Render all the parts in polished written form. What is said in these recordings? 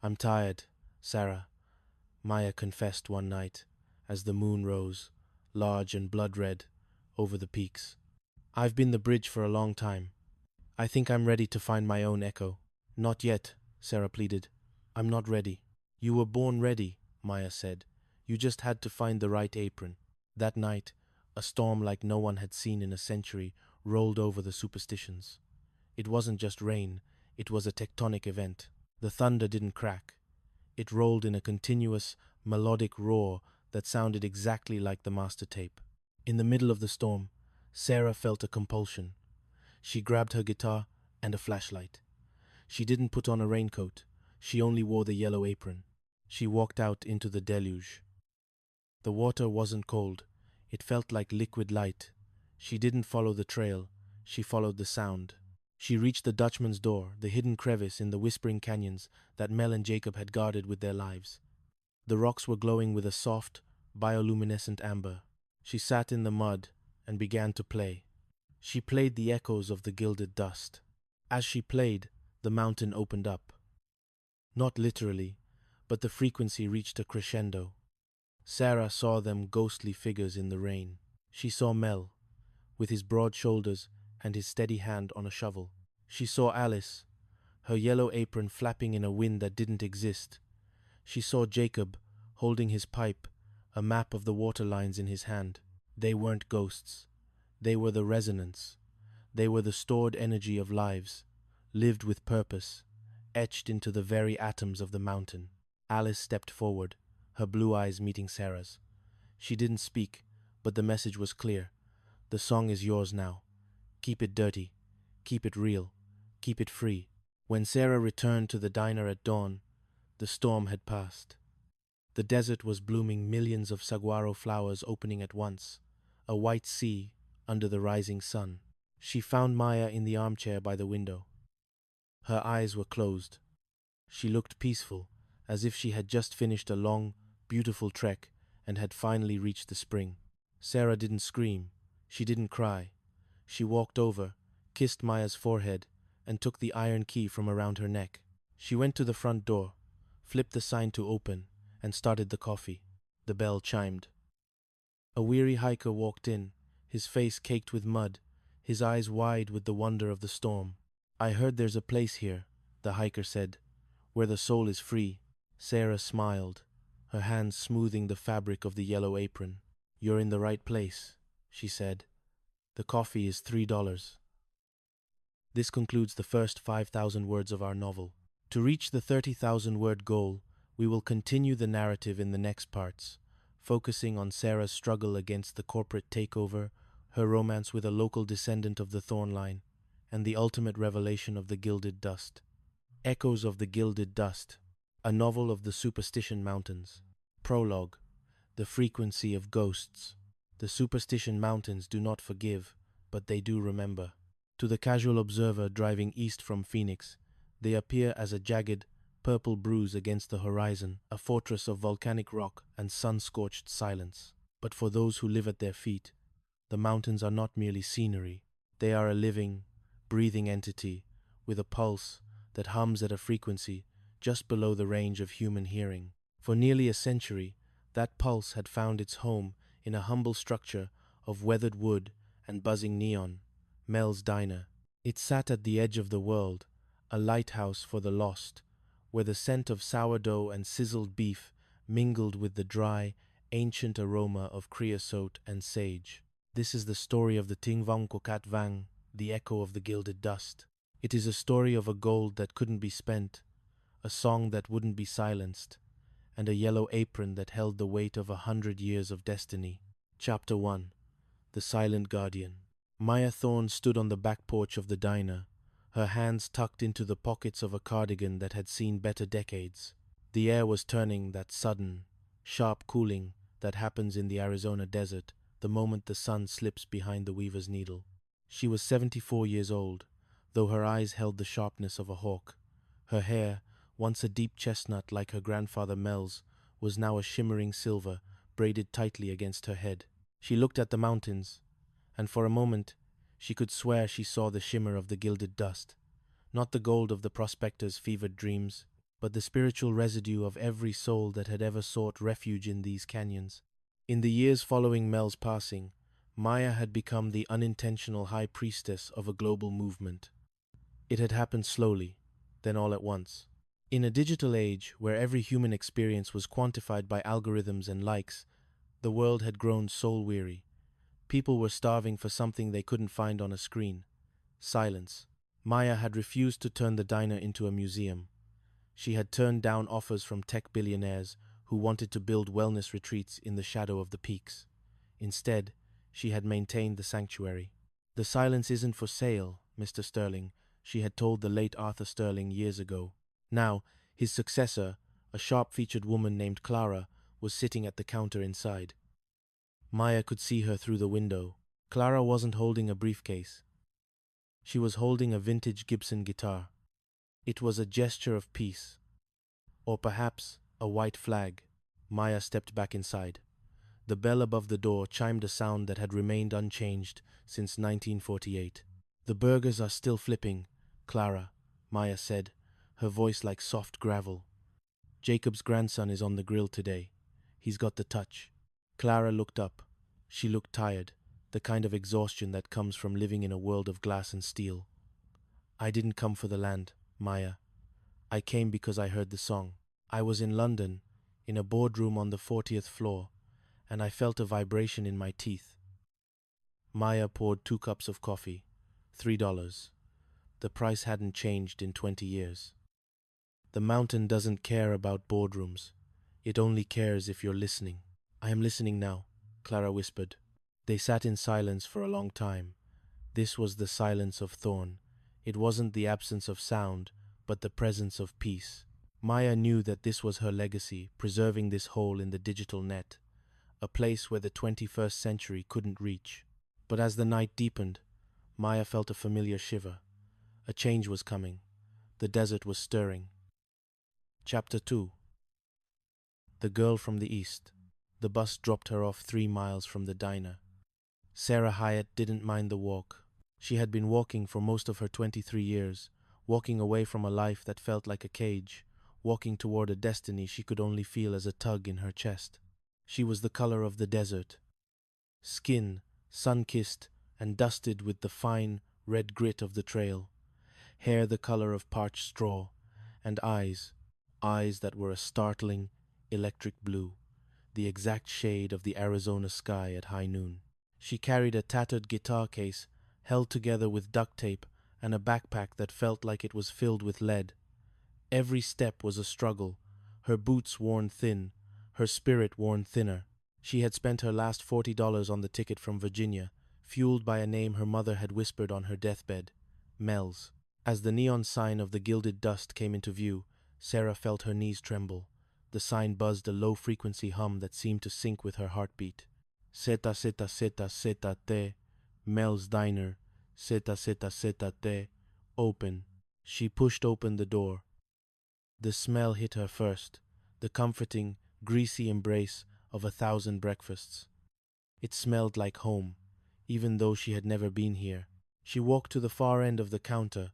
I'm tired, Sarah, Maya confessed one night as the moon rose, large and blood-red, over the peaks. I've been the bridge for a long time. I think I'm ready to find my own echo. Not yet, Sarah pleaded. I'm not ready. You were born ready, Maya said. You just had to find the right apron. That night, a storm like no one had seen in a century rolled over the superstitions. It wasn't just rain, it was a tectonic event. The thunder didn't crack. It rolled in a continuous, melodic roar that sounded exactly like the master tape. In the middle of the storm, Sarah felt a compulsion. She grabbed her guitar and a flashlight. She didn't put on a raincoat. She only wore the yellow apron. She walked out into the deluge. The water wasn't cold. It felt like liquid light. She didn't follow the trail. She followed the sound. She reached the Dutchman's door, the hidden crevice in the whispering canyons that Mel and Jacob had guarded with their lives. The rocks were glowing with a soft, bioluminescent amber. She sat in the mud and began to play. She played the echoes of the gilded dust. As she played, the mountain opened up. Not literally, but the frequency reached a crescendo. Sarah saw them ghostly figures in the rain. She saw Mel, with his broad shoulders and his steady hand on a shovel. She saw Alice, her yellow apron flapping in a wind that didn't exist. She saw Jacob, holding his pipe, a map of the water lines in his hand. They weren't ghosts. They were the resonance. They were the stored energy of lives, lived with purpose, etched into the very atoms of the mountain. Alice stepped forward, her blue eyes meeting Sarah's. She didn't speak, but the message was clear. The song is yours now. Keep it dirty. Keep it real. Keep it free. When Sarah returned to the diner at dawn, the storm had passed. The desert was blooming, millions of saguaro flowers opening at once, a white sea under the rising sun. She found Maya in the armchair by the window. Her eyes were closed. She looked peaceful, as if she had just finished a long, beautiful trek and had finally reached the spring. Sarah didn't scream. She didn't cry. She walked over, kissed Maya's forehead, and took the iron key from around her neck. She went to the front door, flipped the sign to open, and started the coffee. The bell chimed. A weary hiker walked in, his face caked with mud, his eyes wide with the wonder of the storm. I heard there's a place here, the hiker said, where the soul is free. Sarah smiled, her hands smoothing the fabric of the yellow apron. You're in the right place, she said. The coffee is $3. This concludes the first 5,000 words of our novel. To reach the 30,000-word goal, we will continue the narrative in the next parts, focusing on Sarah's struggle against the corporate takeover, her romance with a local descendant of the Thorn line, and the ultimate revelation of the Gilded Dust. Echoes of the Gilded Dust, a novel of the Superstition Mountains. Prologue, the frequency of ghosts. The Superstition Mountains do not forgive, but they do remember. To the casual observer driving east from Phoenix, they appear as a jagged, purple bruise against the horizon, a fortress of volcanic rock and sun-scorched silence. But for those who live at their feet, the mountains are not merely scenery. They are a living, breathing entity with a pulse that hums at a frequency just below the range of human hearing. For nearly a century, that pulse had found its home in a humble structure of weathered wood and buzzing neon, Mel's Diner. It sat at the edge of the world, a lighthouse for the lost, where the scent of sourdough and sizzled beef mingled with the dry, ancient aroma of creosote and sage. This is the story of the Ting Vang Kokat Vang, the echo of the gilded dust. It is a story of a gold that couldn't be spent, a song that wouldn't be silenced, and a yellow apron that held the weight of 100 years of destiny. Chapter 1. The Silent Guardian. Maya Thorne stood on the back porch of the diner, her hands tucked into the pockets of a cardigan that had seen better decades. The air was turning, that sudden, sharp cooling that happens in the Arizona desert the moment the sun slips behind the weaver's needle. She was 74 years old, though her eyes held the sharpness of a hawk. Her hair, once a deep chestnut like her grandfather Mel's, was now a shimmering silver, braided tightly against her head. She looked at the mountains, and for a moment she could swear she saw the shimmer of the gilded dust, not the gold of the prospector's fevered dreams. but the spiritual residue of every soul that had ever sought refuge in these canyons. In the years following Mel's passing, Maya had become the unintentional high priestess of a global movement. It had happened slowly, then all at once. In a digital age where every human experience was quantified by algorithms and likes, the world had grown soul-weary. People were starving for something they couldn't find on a screen. Silence. Maya had refused to turn the diner into a museum. She had turned down offers from tech billionaires who wanted to build wellness retreats in the shadow of the peaks. Instead, she had maintained the sanctuary. "The silence isn't for sale, Mr. Sterling," she had told the late Arthur Sterling years ago. Now, his successor, a sharp-featured woman named Clara, was sitting at the counter inside. Maya could see her through the window. Clara wasn't holding a briefcase. She was holding a vintage Gibson guitar. It was a gesture of peace. Or perhaps a white flag. Maya stepped back inside. The bell above the door chimed a sound that had remained unchanged since 1948. "The burgers are still flipping, Clara," Maya said, her voice like soft gravel. "Jacob's grandson is on the grill today. He's got the touch." Clara looked up. She looked tired, the kind of exhaustion that comes from living in a world of glass and steel. "I didn't come for the land, Maya. I came because I heard the song. I was in London, in a boardroom on the 40th floor, and I felt a vibration in my teeth." Maya poured 2 cups of coffee. $3. The price hadn't changed in 20 years. "The mountain doesn't care about boardrooms. It only cares if you're listening." "I am listening now," Clara whispered. They sat in silence for a long time. This was the silence of Thorn. It wasn't the absence of sound, but the presence of peace. Maya knew that this was her legacy, preserving this hole in the digital net, a place where the 21st century couldn't reach. But as the night deepened, Maya felt a familiar shiver. A change was coming. The desert was stirring. Chapter 2. The girl from the east. The bus dropped her off 3 miles from the diner. Sarah Hyatt didn't mind the walk. She had been walking for most of her 23 years, walking away from a life that felt like a cage, walking toward a destiny she could only feel as a tug in her chest. She was the color of the desert. Skin, sun-kissed and dusted with the fine, red grit of the trail. Hair the color of parched straw. And eyes that were a startling, electric blue, the exact shade of the Arizona sky at high noon. She carried a tattered guitar case, held together with duct tape, and a backpack that felt like it was filled with lead. Every step was a struggle, her boots worn thin, her spirit worn thinner. She had spent her last $40 on the ticket from Virginia, fueled by a name her mother had whispered on her deathbed, Mel's. As the neon sign of the Gilded Dust came into view, Sarah felt her knees tremble. The sign buzzed a low-frequency hum that seemed to sync with her heartbeat. Zeta Zeta Zeta Zeta T, Mel's Diner, Zeta Zeta Zeta T, open. She pushed open the door. The smell hit her first, the comforting, greasy embrace of 1,000 breakfasts. It smelled like home, even though she had never been here. She walked to the far end of the counter,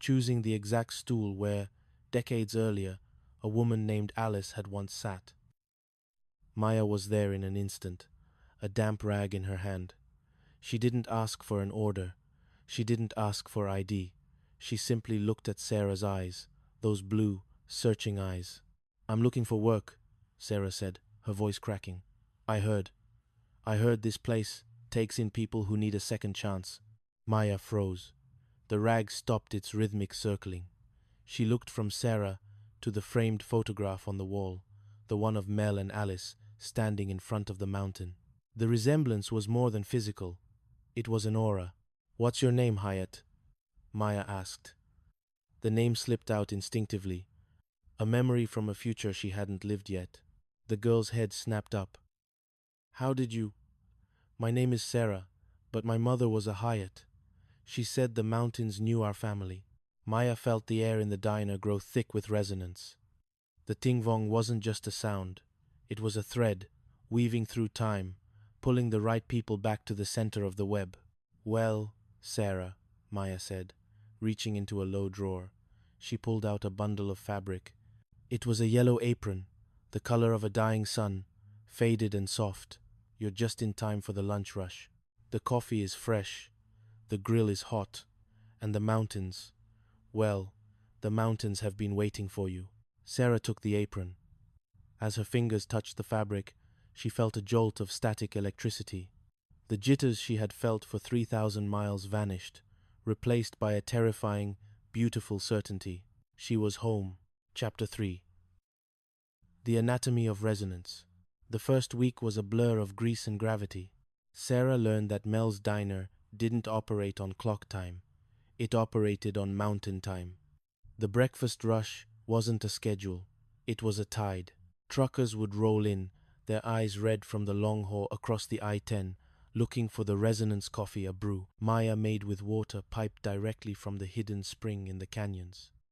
choosing the exact stool where, decades earlier, a woman named Alice had once sat. Maya was there in an instant, a damp rag in her hand. She didn't ask for an order. She didn't ask for ID. She simply looked at Sarah's eyes, those blue, searching eyes. "I'm looking for work," Sarah said, her voice cracking. I heard this place takes in people who need a second chance." Maya froze. The rag stopped its rhythmic circling. She looked from Sarah to the framed photograph on the wall, the one of Mel and Alice standing in front of the mountain. The resemblance was more than physical. It was an aura. "What's your name, Hyatt?" Maya asked. The name slipped out instinctively, a memory from a future she hadn't lived yet. The girl's head snapped up. "How did you—" "My name is Sarah, but my mother was a Hyatt. She said the mountains knew our family." Maya felt the air in the diner grow thick with resonance. The ting-vong wasn't just a sound. It was a thread, weaving through time, pulling the right people back to the center of the web. "Well, Sarah," Maya said, reaching into a low drawer. She pulled out a bundle of fabric. It was a yellow apron, the color of a dying sun, faded and soft. You're just in time for the lunch rush. The coffee is fresh, the grill is hot, and the mountains, well, the mountains have been waiting for you. Sarah took the apron. As her fingers touched the fabric, she felt a jolt of static electricity. The jitters she had felt for 3,000 miles vanished, replaced by a terrifying, beautiful certainty. She was home. Chapter 3. The Anatomy of Resonance. The first week was a blur of grease and gravity. Sarah learned that Mel's diner didn't operate on clock time. It operated on mountain time. The breakfast rush wasn't a schedule. It was a tide. Truckers would roll in, their eyes red from the long haul across the I-10, looking for the Resonance coffee, a brew Maya made with water piped directly from the hidden spring in the canyons.